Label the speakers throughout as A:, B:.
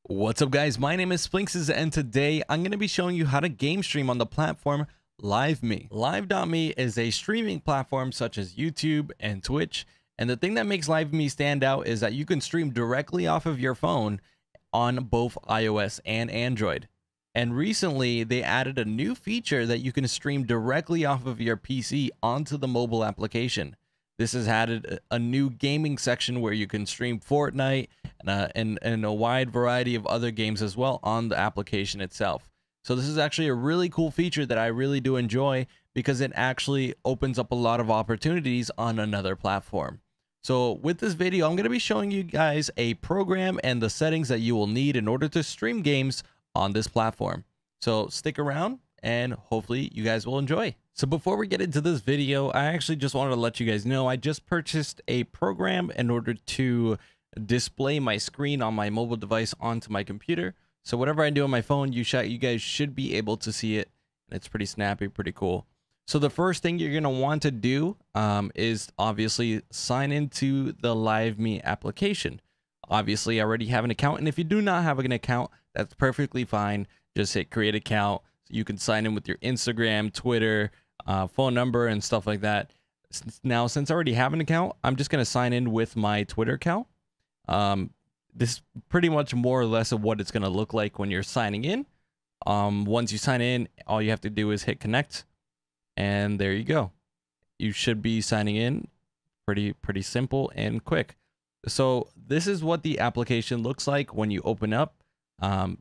A: What's up, guys? My name is Splinxes, and today I'm going to be showing you how to game stream on the platform LiveMe. Live.me is a streaming platform such as YouTube and Twitch, and the thing that makes LiveMe stand out is that you can stream directly off of your phone on both iOS and Android. And recently, they added a new feature that you can stream directly off of your PC onto the mobile application. This has added a new gaming section where you can stream Fortnite and a wide variety of other games as well on the application itself. So this is actually a really cool feature that I really do enjoy because it actually opens up a lot of opportunities on another platform. So with this video, I'm going to be showing you guys a program and the settings that you will need in order to stream games on this platform. So stick around and hopefully you guys will enjoy. So before we get into this video, I actually just wanted to let you guys know I just purchased a program in order to display my screen on my mobile device onto my computer. So whatever I do on my phone, you guys should be able to see it, and it's pretty snappy, pretty cool. So the first thing you're gonna want to do is obviously sign into the LiveMe application. Obviously, I already have an account, and if you do not have an account, that's perfectly fine. Just hit create account. So you can sign in with your Instagram, Twitter, phone number, and stuff like that. Now, since I already have an account, I'm just gonna sign in with my Twitter account. This is pretty much more or less of what it's going to look like when you're signing in. Once you sign in, all you have to do is hit connect, and there you go. You should be signing in. Pretty simple and quick. So this is what the application looks like when you open up.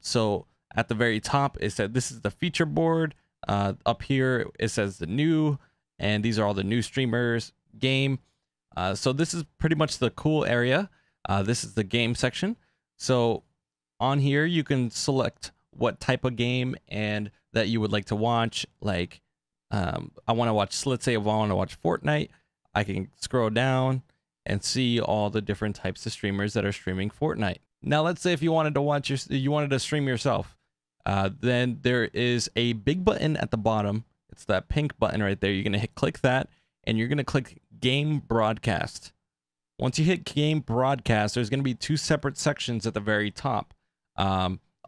A: So at the very top, it said this is the feature board. Up here, it says the new, and these are all the new streamers game. So this is pretty much the cool area. This is the game section. So on here, you can select what type of game and that you would like to watch. Like, I want to watch, let's say if I want to watch Fortnite, I can scroll down and see all the different types of streamers that are streaming Fortnite. Now, let's say if you wanted to watch you wanted to stream yourself, then there is a big button at the bottom. It's that pink button right there. You're going to click that, and you're going to click game broadcast. Once you hit game broadcast, there's going to be two separate sections at the very top.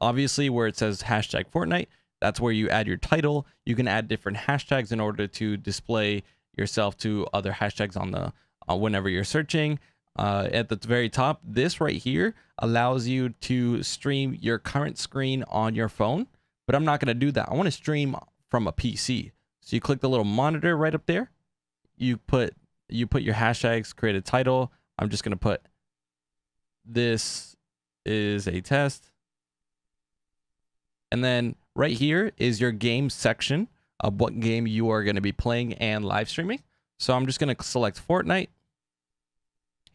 A: Obviously, where it says hashtag Fortnite, that's where you add your title. You can add different hashtags in order to display yourself to other hashtags on the whenever you're searching. At the very top, this right here allows you to stream your current screen on your phone, but I'm not going to do that. I want to stream from a PC. So you click the little monitor right up there. You put your hashtags, create a title. I'm just going to put, this is a test. And then right here is your game section of what game you are going to be playing and live streaming. So I'm just going to select Fortnite,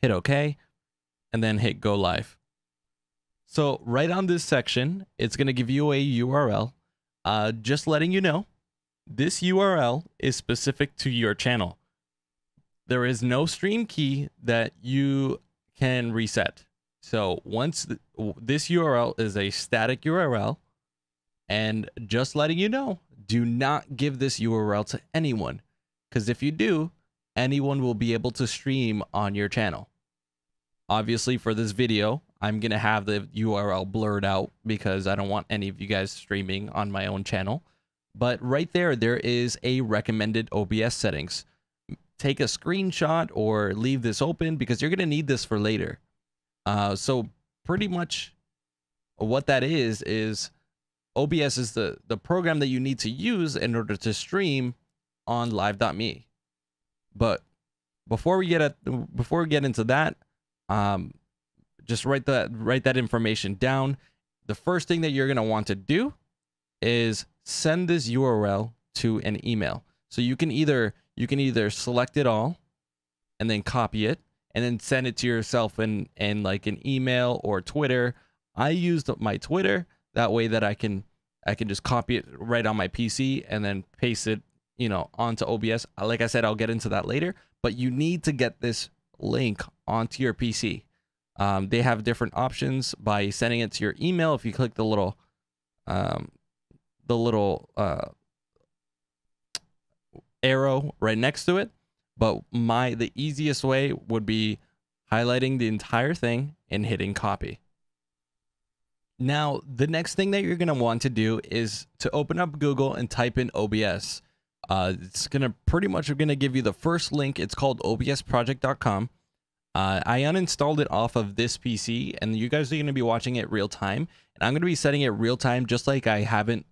A: hit OK, and then hit go live. So right on this section, it's going to give you a URL. Just letting you know, this URL is specific to your channel. There is no stream key that you can reset. So once this URL is a static URL, and just letting you know, do not give this URL to anyone, because if you do, anyone will be able to stream on your channel. Obviously, for this video, I'm going to have the URL blurred out because I don't want any of you guys streaming on my own channel. But right there is a recommended OBS settings. Take a screenshot or leave this open because you're going to need this for later. So pretty much what that is OBS is the program that you need to use in order to stream on live.me. But before we get into that, just write that information down. The first thing that you're going to want to do is send this URL to an email. So you can either select it all and then copy it and then send it to yourself in like an email or Twitter. I used my Twitter that way that I can just copy it right on my PC and then paste it, onto OBS. Like I said, I'll get into that later, but you need to get this link onto your PC. They have different options by sending it to your email. If you click the little arrow right next to it, but the easiest way would be highlighting the entire thing and hitting copy. Now, the next thing that you're going to want to do is to open up Google and type in OBS. It's going to pretty much going to give you the first link. It's called obsproject.com. I uninstalled it off of this PC, and you guys are going to be watching it real time. And I'm going to be setting it real time, just like I haven't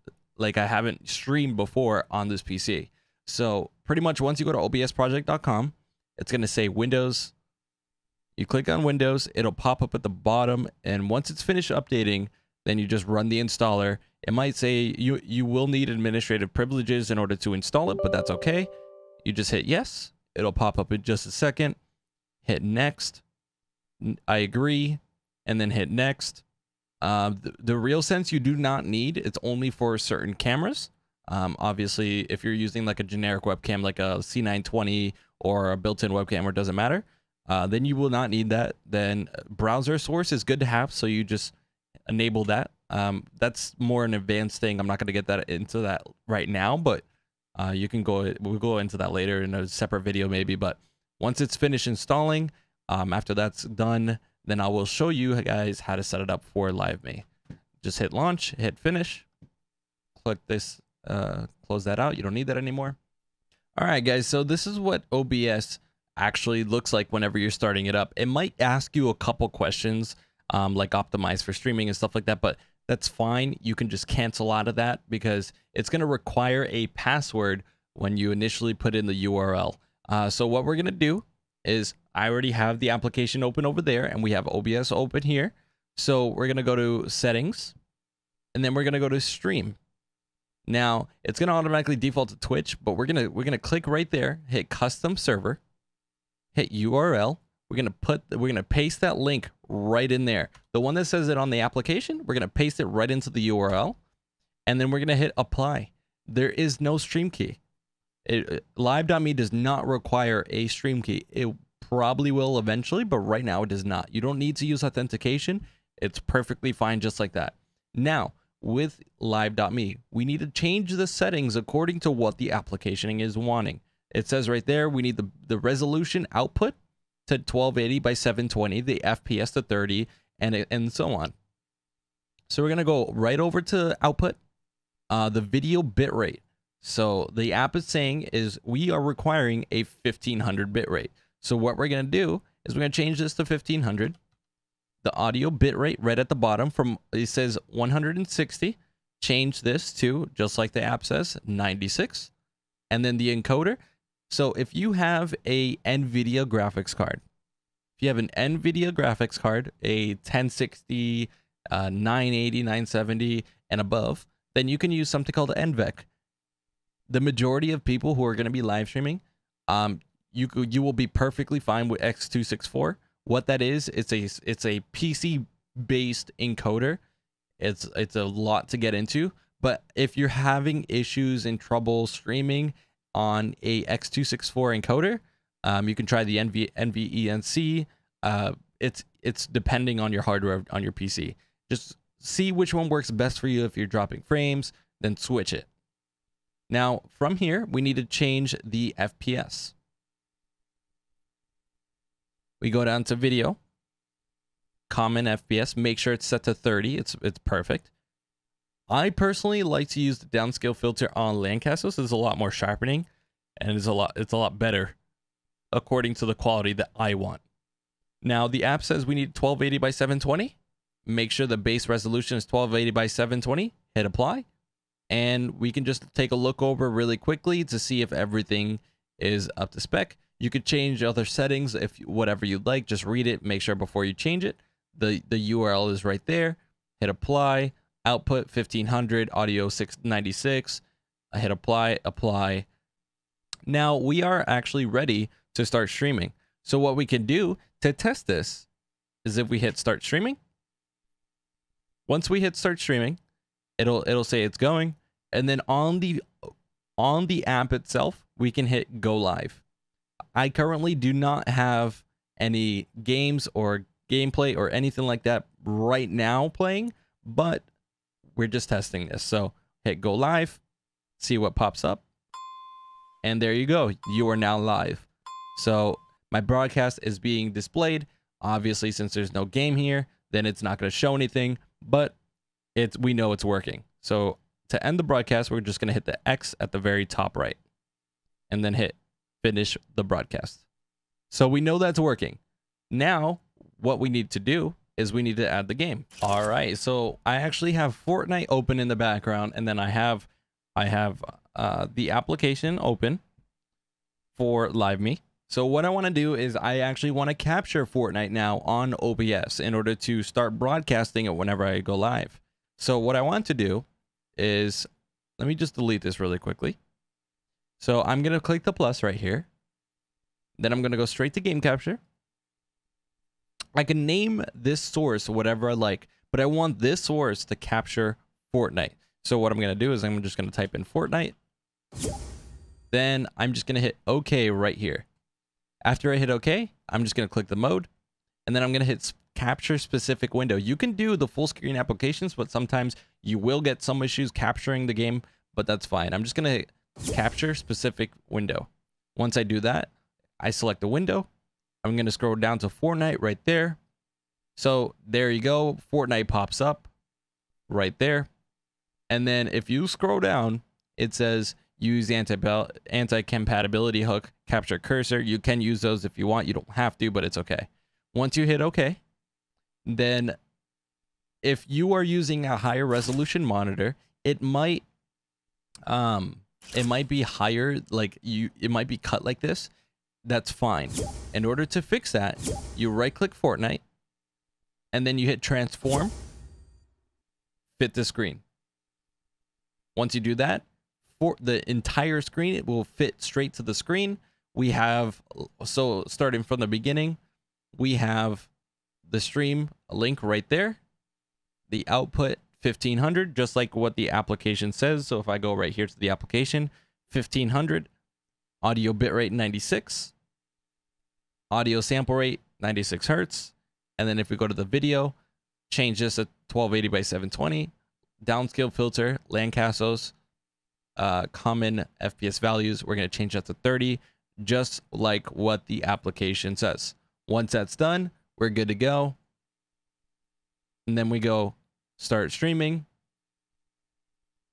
A: streamed before on this PC. So pretty much once you go to obsproject.com, it's going to say Windows. You click on Windows, it'll pop up at the bottom, and once it's finished updating, then you just run the installer. It might say you will need administrative privileges in order to install it, but that's okay. You just hit yes. It'll pop up in just a second. Hit next. I agree, and then hit next. The real sense you do not need. It's only for certain cameras. Obviously, if you're using like a generic webcam, like a C920 or a built-in webcam, it doesn't matter. Then you will not need that. Then browser source is good to have, so you just enable that. That's more an advanced thing. I'm not going to get that into that right now, but you can we'll go into that later in a separate video maybe. But once it's finished installing, after that's done, then I will show you guys how to set it up for LiveMe. Just hit launch, hit finish, click this, close that out. You don't need that anymore. All right, guys, so this is what OBS actually looks like whenever you're starting it up. It might ask you a couple questions, like optimize for streaming and stuff like that, but that's fine. You can just cancel out of that because it's going to require a password when you initially put in the URL. So what we're going to do is I already have the application open over there, and we have OBS open here. So we're going to go to settings, and then we're going to go to stream. Now it's going to automatically default to Twitch, but we're going to click right there, hit custom server, hit URL. We're going to paste that link right in there. The one that says it on the application, we're going to paste it right into the URL, and then we're going to hit apply. There is no stream key. Live.me does not require a stream key. It probably will eventually, but right now it does not. You don't need to use authentication. It's perfectly fine just like that. Now, with Live.me, we need to change the settings according to what the application is wanting. It says right there, we need the resolution output to 1280 by 720, the FPS to 30, and so on. So we're going to go right over to output, the video bitrate. So the app is saying is we are requiring a 1500 bitrate. So what we're going to do is we're going to change this to 1500. The audio bitrate right at the bottom from, it says 160. Change this to, just like the app says, 96. And then the encoder. So if you have a NVIDIA graphics card, if you have an NVIDIA graphics card, a 1060, 980, 970 and above, then you can use something called NVEC. The majority of people who are going to be live streaming, you will be perfectly fine with X264. What that is, it's a PC based encoder. It's a lot to get into, but if you're having issues and trouble streaming on a X264 encoder, you can try the NVENC. It's depending on your hardware on your PC. Just see which one works best for you. If you're dropping frames, then switch it. Now, from here, we need to change the FPS. We go down to video, common FPS, make sure it's set to 30. It's perfect. I personally like to use the downscale filter on Lancaster, so there's a lot more sharpening, and it's a lot better according to the quality that I want. Now, the app says we need 1280 by 720. Make sure the base resolution is 1280 by 720. Hit apply. And we can just take a look over really quickly to see if everything is up to spec. You could change other settings if whatever you'd like. Just read it. Make sure before you change it. The URL is right there. Hit apply. Output 1500. Audio 696. Hit apply. Apply. Now we are actually ready to start streaming. So what we can do to test this is if we hit start streaming. Once we hit start streaming, it'll say it's going, and then on the app itself, we can hit go live. I currently do not have any games or gameplay or anything like that right now playing, but we're just testing this. So hit go live, see what pops up, and there you go. You are now live. So my broadcast is being displayed. Obviously, since there's no game here, then it's not going to show anything, but we know it's working. So to end the broadcast, we're just going to hit the X at the very top right and then hit finish the broadcast. So we know that's working. Now, what we need to do is we need to add the game. All right, so I actually have Fortnite open in the background, and then I have the application open for LiveMe. So what I want to do is I actually want to capture Fortnite now on OBS in order to start broadcasting it whenever I go live. So what I want to do is, let me just delete this really quickly. So I'm going to click the plus right here. Then I'm going to go straight to game capture. I can name this source whatever I like, but I want this source to capture Fortnite. So what I'm going to do is I'm just going to type in Fortnite. Then I'm just going to hit OK right here. After I hit OK, I'm just going to click the mode. And then I'm going to hit capture specific window. You can do the full screen applications, but sometimes you will get some issues capturing the game, but that's fine. I'm just going to hit capture specific window. Once I do that, I select the window. I'm going to scroll down to Fortnite right there. So there you go. Fortnite pops up right there. And then if you scroll down, it says use anti-compatibility hook, capture cursor. You can use those if you want. You don't have to, but it's okay. Once you hit OK, then if you are using a higher resolution monitor, it might be higher, like it might be cut like this. That's fine. In order to fix that, you right click Fortnite and then you hit transform, fit the screen. Once you do that, for the entire screen, it will fit straight to the screen. We have, so starting from the beginning, we have the stream link right there. The output 1500, just like what the application says. So if I go right here to the application, 1500, audio bitrate 96, audio sample rate 96 hertz. And then if we go to the video, change this to 1280 by 720, downscale filter, Lancasos, common FPS values. We're going to change that to 30, just like what the application says. Once that's done, we're good to go. And then we go start streaming.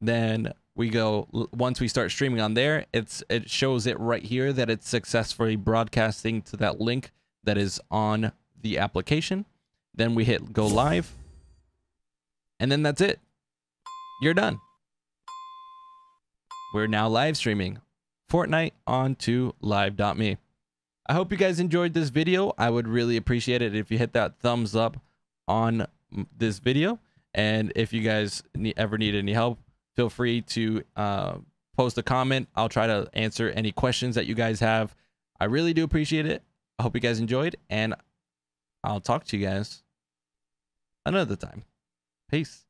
A: Then we go, once we start streaming on there, it shows it right here that it's successfully broadcasting to that link that is on the application. Then we hit go live. And then that's it. You're done. We're now live streaming Fortnite onto live.me. I hope you guys enjoyed this video. I would really appreciate it if you hit that thumbs up on this video. And if you guys ever need any help, feel free to post a comment. I'll try to answer any questions that you guys have. I really do appreciate it. I hope you guys enjoyed, and I'll talk to you guys another time. Peace.